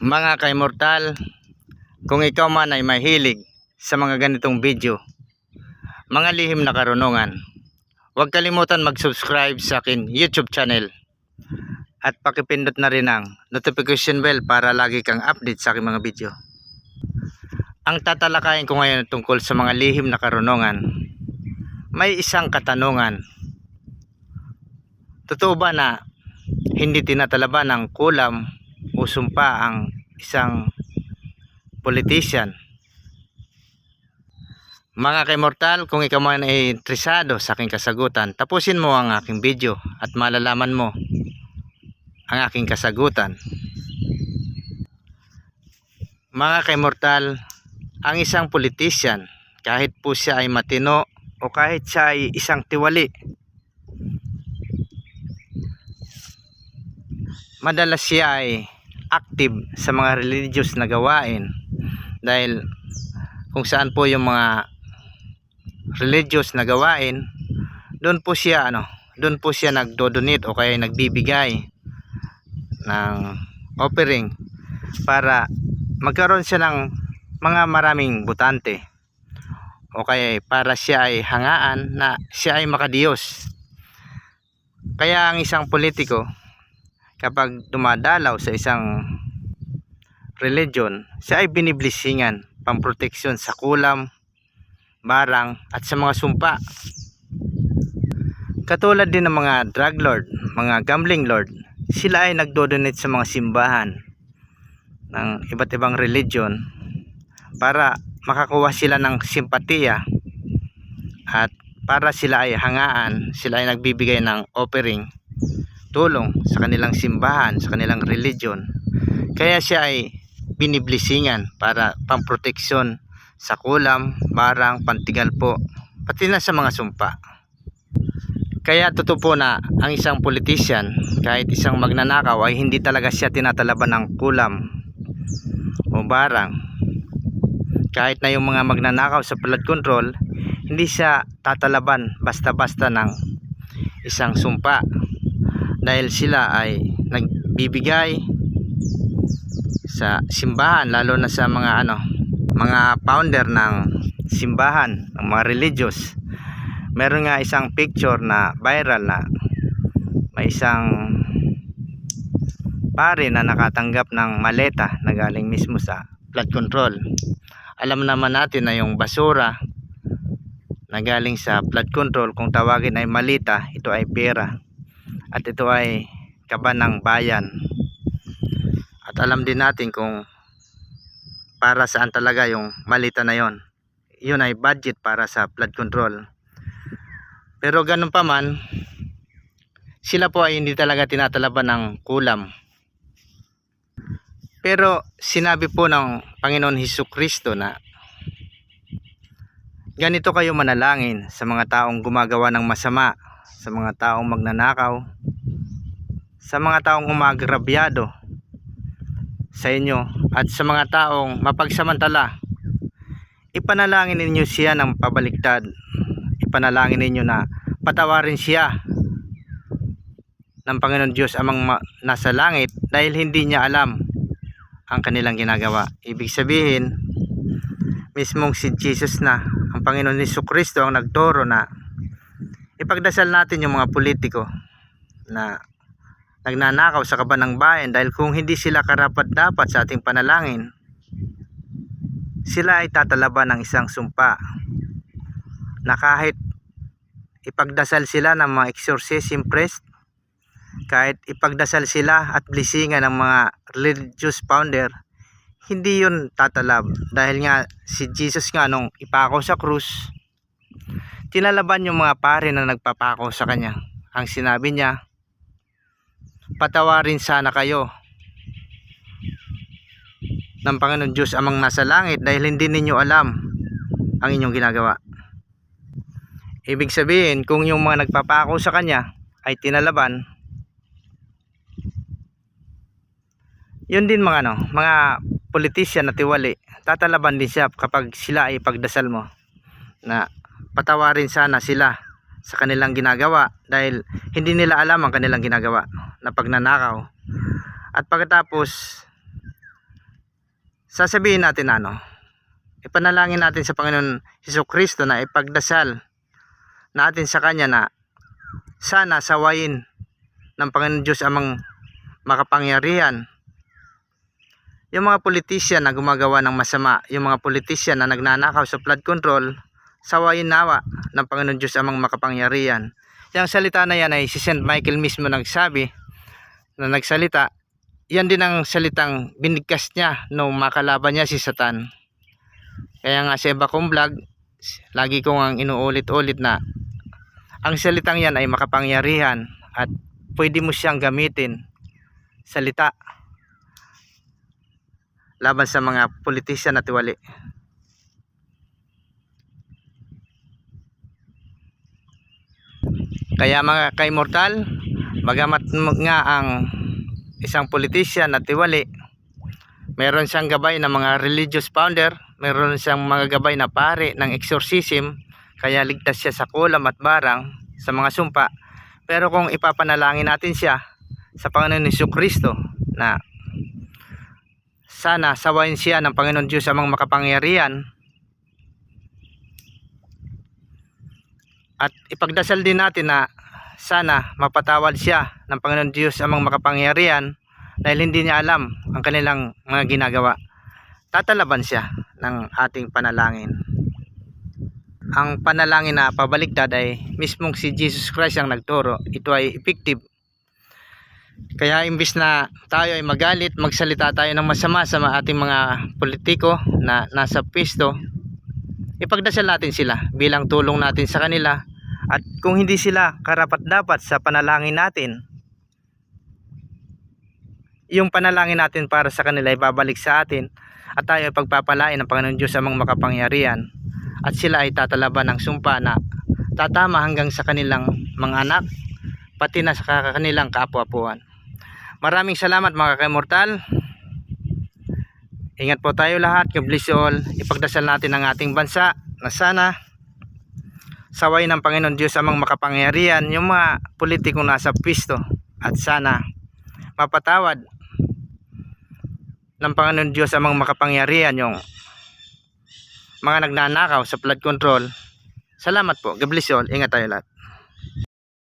Mga ka-immortal, kung ikaw man ay mahilig sa mga ganitong video, mga lihim na karunungan, huwag kalimutan mag-subscribe sa akin YouTube channel at pakipindot na rin ang notification bell para lagi kang update sa aking mga video. Ang tatalakayin ko ngayon tungkol sa mga lihim na karunungan, may isang katanungan. Totoo ba na hindi tinatalaban ng kulam o sumpa ang isang politician? Mga ka-immortal, kung ikaw man ay interesado sa aking kasagutan, tapusin mo ang aking video at malalaman mo ang aking kasagutan. Mga ka-immortal, ang isang politician, kahit po siya ay matino o kahit siya ay isang tiwali, madalas siya ay active sa mga religious na gawain, dahil kung saan po yung mga religious na gawain, doon po siya nagdo-donate o kaya nagbibigay ng offering para magkaroon siya ng mga maraming butante, o kaya para siya ay hangaan na siya ay makadiyos. Kaya ang isang politiko, kapag dumadalaw sa isang religion, siya ay biniblisingan pamproteksyon sa kulam, barang at sa mga sumpa. Katulad din ng mga drug lord, mga gambling lord, sila ay nagdo-donate sa mga simbahan ng iba't ibang religion para makakuha sila ng simpatiya, at para sila ay hangaan, sila ay nagbibigay ng offering, tulong sa kanilang simbahan, sa kanilang religion. Kaya siya ay biniblisingan para pamproteksyon sa kulam, barang, pantigal po, pati na sa mga sumpa. Kaya totoo po na ang isang politician, kahit isang magnanakaw, ay hindi talaga siya tinatalaban ng kulam o barang. Kahit na yung mga magnanakaw sa flood control, hindi siya tatalaban basta-basta ng isang sumpa, dahil sila ay nagbibigay sa simbahan, lalo na sa mga mga founder ng simbahan, ng mga religious. Meron nga isang picture na viral na may isang pare na nakatanggap ng maleta na galing mismo sa flood control. Alam naman natin na yung basura na galing sa flood control, kung tawagin ay malita, ito ay pera, at ito ay kaban ng bayan. At alam din natin kung para saan talaga yung malita na yon. Yun ay budget para sa flood control. Pero ganun pa man, sila po ay hindi talaga tinatalaban ng kulam. Pero sinabi po ng Panginoon Hesukristo na ganito kayo manalangin sa mga taong gumagawa ng masama, sa mga taong magnanakaw, sa mga taong umagrabyado sa inyo, at sa mga taong mapagsamantala. Ipanalangin ninyo siya ng pabaliktad. Ipanalangin ninyo na patawarin siya ng Panginoon Diyos amang nasa langit, dahil hindi niya alam ang kanilang ginagawa. Ibig sabihin, mismong si Jesus na, ang Panginoon Hesukristo, ang nagturo na ipagdasal natin yung mga politiko na nagnanakaw sa kaban ng bayan, dahil kung hindi sila karapat-dapat sa ating panalangin, sila ay tatalaban ng isang sumpa na kahit ipagdasal sila ng mga exorcism priest, kahit ipagdasal sila at blisingan ng mga religious founder, hindi yun tatalab. Dahil nga si Jesus nga nung ipako sa krus, tinalaban yung mga pare na nagpapako sa kanya. Ang sinabi niya, patawarin sana kayo ng Panginoon Diyos amang nasa langit, dahil hindi ninyo alam ang inyong ginagawa. Ibig sabihin, kung yung mga nagpapako sa kanya ay tinalaban, yun din mga politician na tiwali, tatalaban din siya kapag sila ay pagdasal mo na patawarin sana sila sa kanilang ginagawa, dahil hindi nila alam ang kanilang ginagawa na pagnanakaw. At pagkatapos sasabihin natin ipanalangin natin sa Panginoon Hesukristo na ipagdasal natin sa Kanya na sana sawayin ng Panginoon Diyos amang makapangyarihan yung mga politisyan na gumagawa ng masama, yung mga politisyan na nagnanakaw sa flood control, sawayin nawa ng Panginoon Diyos amang makapangyarihan. Yung salita na yan ay si St. Michael mismo nagsalita. Yan din ang salitang binigkas niya nung makalaban niya si Satan. Kaya nga sa iba kong vlog, lagi kong ang inuulit-ulit na ang salitang yan ay makapangyarihan at pwede mo siyang gamitin, salita, laban sa mga politisyan na tiwali. Kaya mga ka-immortal, bagamat nga ang isang politisyan na tiwali, meron siyang gabay ng mga religious founder, meron siyang mga gabay na pare ng exorcism, kaya ligtas siya sa kulam at barang, sa mga sumpa. Pero kung ipapanalangin natin siya sa Panginoon Hesukristo na sana sawayin siya ng Panginoon Diyos amang makapangyarihan, at ipagdasal din natin na sana mapatawad siya ng Panginoon Diyos amang makapangyarihan dahil hindi niya alam ang kanilang mga ginagawa, tatalaban siya ng ating panalangin. Ang panalangin na pabaliktad ay mismong si Jesus Christ ang nagturo. Ito ay effective. Kaya imbis na tayo ay magalit, magsalita tayo ng masama sa ating mga politiko na nasa pwesto, ipagdasal natin sila bilang tulong natin sa kanila. At kung hindi sila karapat-dapat sa panalangin natin, yung panalangin natin para sa kanila ay babalik sa atin at tayo ay pagpapalain ng Panginoon Diyos amang makapangyarihan, at sila ay tatalaban ng sumpa na tatama hanggang sa kanilang mga anak, pati na sa kanilang kaapwa-apuan. Maraming salamat mga ka-immortal. Ingat po tayo lahat. God bless you all. Ipagdasal natin ang ating bansa na sana saway ng Panginoon Diyos amang makapangyarihan yung mga politikong nasa pwesto, at sana mapatawad ng Panginoon Diyos amang makapangyarihan yung mga nagnanakaw sa flood control. Salamat po. God bless you all. Ingat tayo lahat.